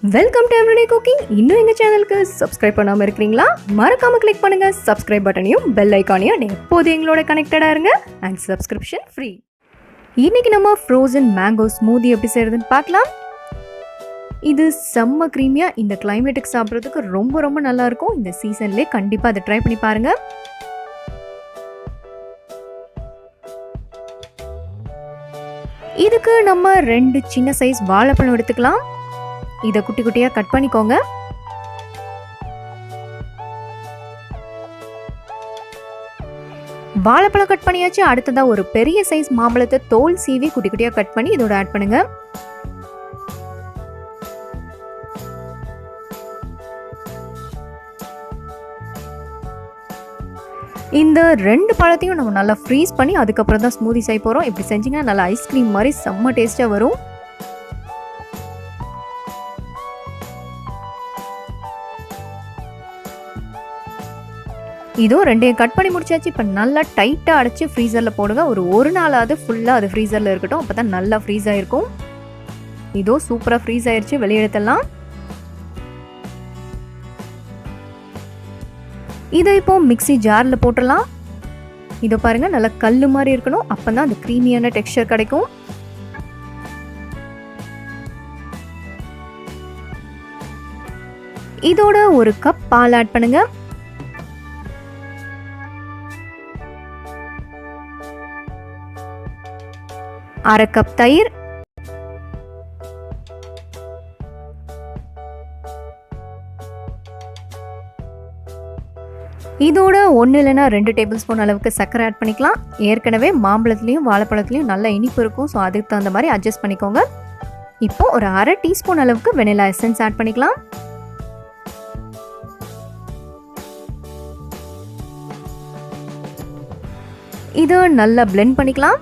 Welcome to everyday cooking. இன்னும் எங்கள் சேனலுக்கு சப்ஸ்கிரைப் பண்ணாமல் இருக்கிறீங்களா? மறக்காமல் கிளிக் பண்ணுங்கள் சப்ஸ்கிரைப் பட்டனையும் பெல் ஐக்கானையும். எப்போது எங்களோட கனெக்டடாக இருங்க அண்ட் சப்ஸ்கிரிப்ஷன் ஃப்ரீ. இன்றைக்கி நம்ம ஃப்ரோசன் மேங்கோ ஸ்மூதி எப்படி செய்கிறதுன்னு பார்க்கலாம். இது செம்ம க்ரீமியாக இந்த கிளைமேட்டுக்கு சாப்பிட்றதுக்கு ரொம்ப ரொம்ப நல்லாயிருக்கும். இந்த சீசன்லேயே கண்டிப்பாக அதை ட்ரை பண்ணி பாருங்கள். இதுக்கு நம்ம 2 சின்ன சைஸ் வாழைப்பழம் எடுத்துக்கலாம். இதை குட்டி குட்டியாக கட் பண்ணிக்கோங்க. வாழைப்பழம் கட் பண்ணியாச்சு. அடுத்ததாக ஒரு பெரிய சைஸ் மாம்பழத்தை தோல் சீவி குட்டி குட்டியாக கட் பண்ணி இதோட ஆட் பண்ணுங்க. இந்த 2 பழத்தையும் நம்ம நல்லா ஃப்ரீஸ் பண்ணி அதுக்கப்புறம் தான் ஸ்மூதி செய்ய போகிறோம். இப்படி செஞ்சிங்கன்னா நல்லா ஐஸ்கிரீம் மாதிரி செம்ம டேஸ்ட்டாக வரும். இதோ 2 கட் பண்ணி முடிச்சாச்சு. இப்போ நல்லா டைட்டாக அடைச்சி ஃப்ரீசரில் போடுங்க. ஒரு நாளாவது ஃபுல்லாக அது ஃப்ரீசரில் இருக்கட்டும். அப்போ தான் நல்லா ஃப்ரீஸ் ஆகிருக்கும். இதோ சூப்பராக ஃப்ரீஸ் ஆயிடுச்சு. வெளியே எடுத்துடலாம். இதை இப்போ மிக்ஸி ஜாரில் போட்டுடலாம். இதோ பாருங்கள், நல்லா கல் மாதிரி இருக்கணும். அப்போ தான் அந்த க்ரீமியான டெக்ஸ்சர் கிடைக்கும். இதோட 1 கப் பால் ஆட் பண்ணுங்க. அரை கப் தயிர், இதோட 1 இல்லைன்னா 2 டேபிள் ஸ்பூன் அளவுக்கு சர்க்கரை ஆட் பண்ணிக்கலாம். ஏற்கனவே மாம்பழத்துலேயும் வாழைப்பழத்துலேயும் நல்ல இனிப்பு இருக்கும். ஸோ அதுக்கு தகுந்த மாதிரி அட்ஜஸ்ட் பண்ணிக்கோங்க. இப்போ ஒரு அரை டீஸ்பூன் அளவுக்கு வெனிலா எசன்ஸ் ஆட் பண்ணிக்கலாம். இதை நல்லா பிளெண்ட் பண்ணிக்கலாம்.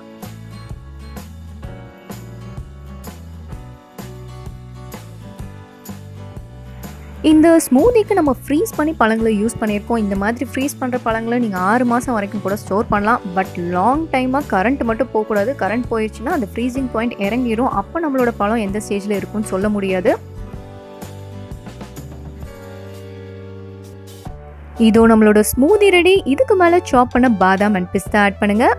இந்த ஸ்மூதிக்கு நம்ம ஃப்ரீஸ் பண்ணி பழங்களை யூஸ் பண்ணியிருக்கோம். இந்த மாதிரி ஃப்ரீஸ் பண்ணுற பழங்களை நீங்கள் 6 மாதம் வரைக்கும் கூட ஸ்டோர் பண்ணலாம். பட் லாங் டைமாக கரண்ட் மட்டும் போகக்கூடாது. கரண்ட் போயிடுச்சுன்னா அந்த ஃப்ரீசிங் பாயிண்ட் இறங்கிடும். அப்போ நம்மளோட பழம் எந்த ஸ்டேஜில் இருக்குன்னு சொல்ல முடியாது. இதோ நம்மளோட ஸ்மூதி ரெடி. இதுக்கு மேலே சாப் பண்ண பாதாம் அண்ட் பிஸ்தா ஆட் பண்ணுங்கள்.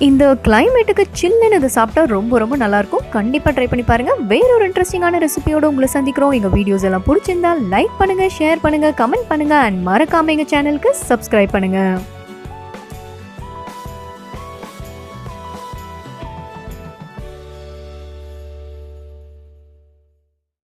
இந்த கிளைமேட்டுக்கு சில்லுன்னு இதை சாப்பிட்டா ரொம்ப ரொம்ப நல்லாயிருக்கும். கண்டிப்பாக ட்ரை பண்ணி பாருங்கள். வேறொரு இன்ட்ரெஸ்டிங்கான ரெசிபியோடு உங்களை சந்திக்கிறோம். எங்கள் வீடியோஸ் எல்லாம் பிடிச்சிருந்தா லைக் பண்ணுங்கள், ஷேர் பண்ணுங்கள், கமெண்ட் பண்ணுங்கள் அண்ட் மறக்காமல் எங்கள் சேனலுக்கு சப்ஸ்கிரைப் பண்ணுங்கள்.